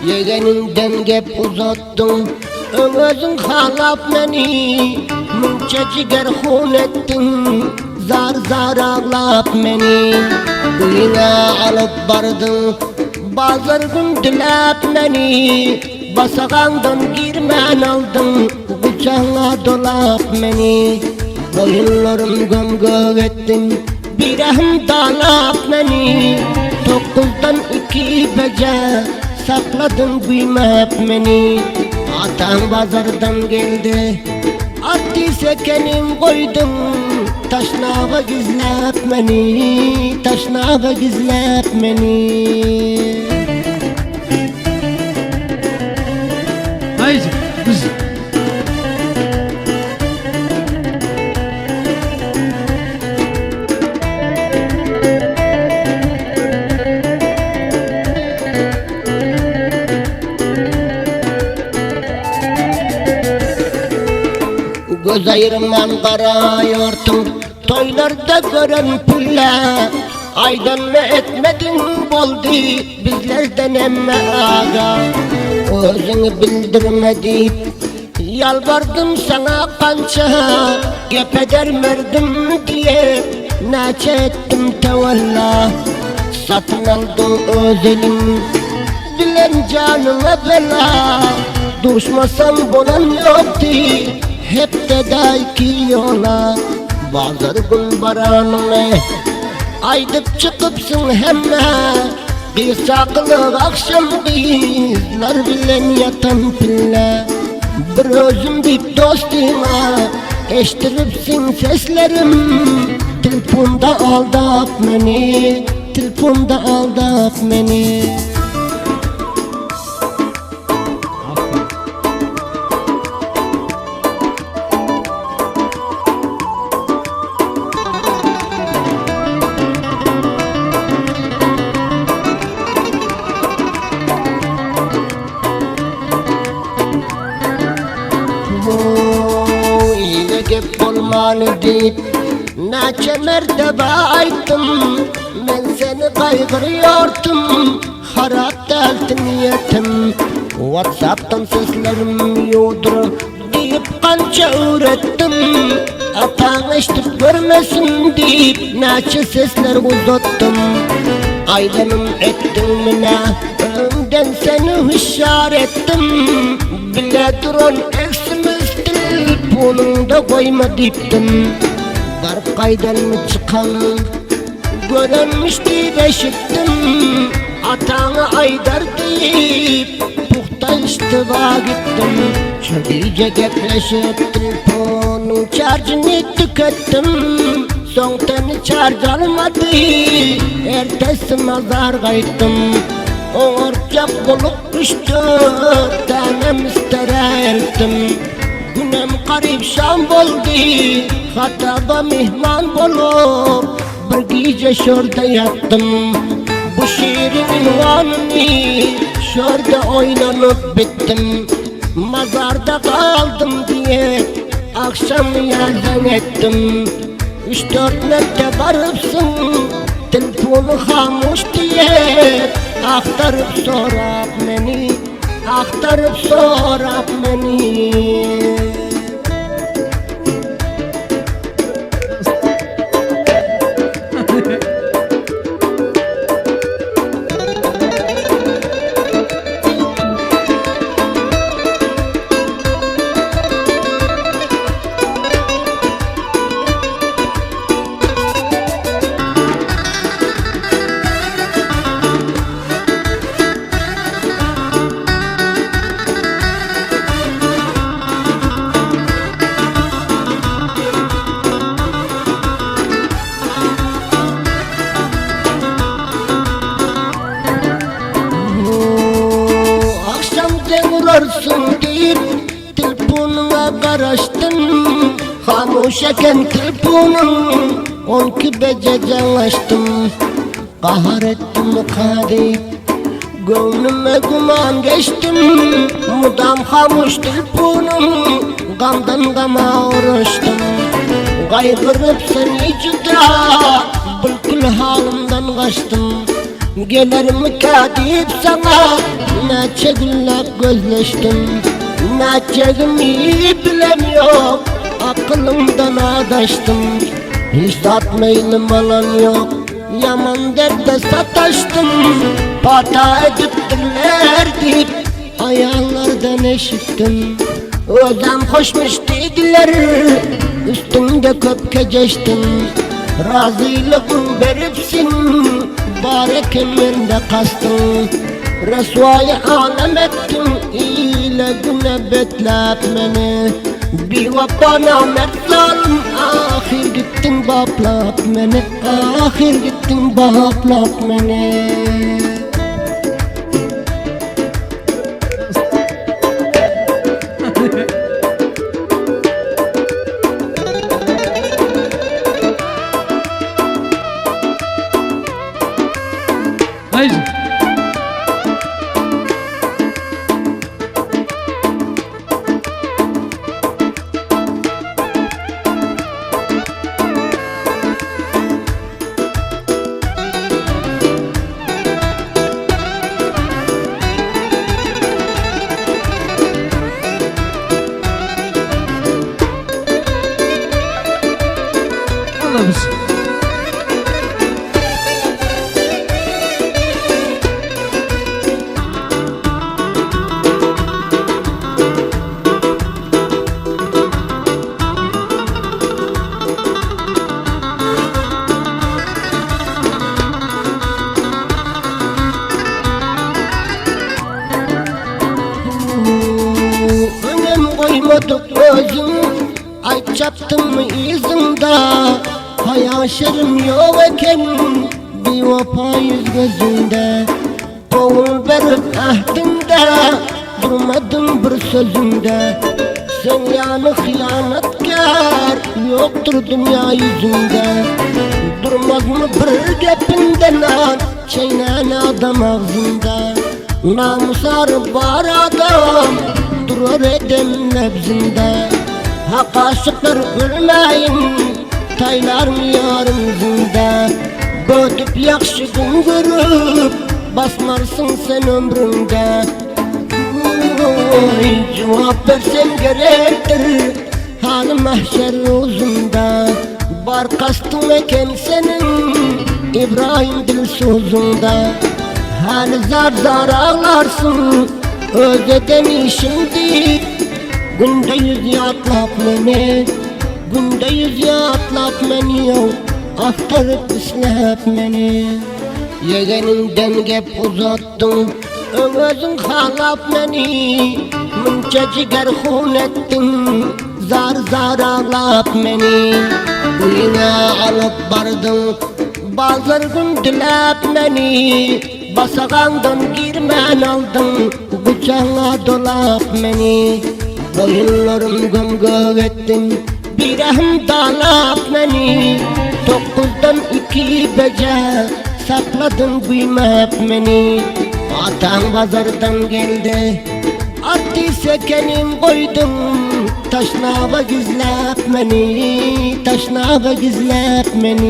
Yeğeninden gep uzattın, özün halap meni. Munça ciger hun ettin, zar zar ağlap meni. Uyuna alıp bardın, bazar gün dilap meni. Basağandan girmen aldın, bıçağına dolap meni. Boyunlarım gömgöv ettin, birahım dalap meni. 9'dan 2 bece sakladın kıymap meni. Atan bazardan geldi, attıysa kendin koydun. Taşnava gizlap meni, taşnava gizlap meni. Haydi kız. Göz ayırman karayordum, toylarda gören pülle. Aydan mı etmedin boldu, bizlerden emme ağa. Özünü bildirmedi, yalvardım sana kança. Gepeder merdim diye, naçe ettim tevalla. Satın aldım özelim, bilen canıma bela. Düşmasam bolan yoktu, hep de dayki yola. Bazar gün baranına aydıp çıkıpsın hemme. Bir saklı akşam bizler bilen yatan pille. Bir özüm bir dostuma eştiripsin seslerim. Telefonda aldap beni, telefonda aldap beni. Gep olmalı deyip naçe mertebe ayttım. Ben seni kaygırıyordum, harap delti niyetim. Whatsapp'tan seslerim yoldur deyip kança öğrettim. Atan eşitip görmesin deyip naçe sesler uzattım. Aylanım ettin mi ne, önden seni hüşar ettim. Bile duran eksimiz telefonunda koyma diptim. Garip kaydan mı çıkanı görenmiş deyip eşittim. Atağını Aydar deyip puhta istiva gittim. Çödüce gepleşip telefonun şarjını tükettim. Soğuktan şarj almadı, ertesi mazar kayıttım. Orcak bulup 3-4 tanem istererdim. Günem garip şam boldu, hataba mihman bulup bir gece şurada yattım. Bu şiirin ünvanını şurada oynanıp bittim. Mazarda kaldım diye akşam yardan ettim. 3-4 metre varıpsın, telefonu hamuş diye aktarıp sorap beni, aktarıp sorap beni. Vurursun deyip telefonuna karıştım. Hamuş eken telefonum 12 beceden açtım. Kahar ettim kadip gönlüme guman geçtim. Mudam hamuş telefonum, gamdan gama uğraştım. Kaygırıp seni cüda bülkül halimden kaçtım. Gelirim kadip sana neçe günler gözleştim. Neçegimi bilemiyorum, aklımdan adaştım. Hiç tatmayılım alan yok, yaman derde sataştım. Pata ediptirler deyip ayağlardan eşittim. Özem hoşmuş dediler, üstümde köp keceştim. Razılığın veripsin, barek emrinde kastın. Resvayı alem ettin, ile güne betlep beni. Bir vapana mert zalim, ahir gittin baplap beni. Ahir gittin baplap beni. Haydi. Allah bilsin. Önem koymadık özüm, ay çaptım mı izimde. Hayaşırım yok eken, bir vapa yüz gözünde. Kovul verip ahdinde, durmadım bir sözümde. Sen yanı hıyanetkar, yoktur dünya yüzünde. Durmaz mı bir gepinden an, çeynen adam ağzında. Namusarı var adam, durur edem nebzinde. Hak aşıklar ölmeyin, taylar mı yarım zinde. Götüp yakşı gün görüp, basmarsın sen ömründe. Cevap versen gerektir, halı mahşer uzunda. Bar kastın eken senin, İbrahim dil sözünde. Hani zar zar ağlarsın, özledin şimdi. Günde yüz yatlap beni, günde yüz yatlap beni yok. Aktarıp ıslap beni. Yeğeninden gep uzattın, özün halap beni. Mınca ciger hun ettin, zar zar ağlap beni. Kuyuna alıp bardın, bazır gün dilap beni. Basağandan girmen aldın, bıçağa dolap beni. Boyunlarım gömgöv ettin, bir ehm dalap beni. 9'dan 2 bece sakladın kıymet beni. Atan pazardan geldi, attıysa kenim koydum. Taşnava gizlep beni, taşnava gizlep beni.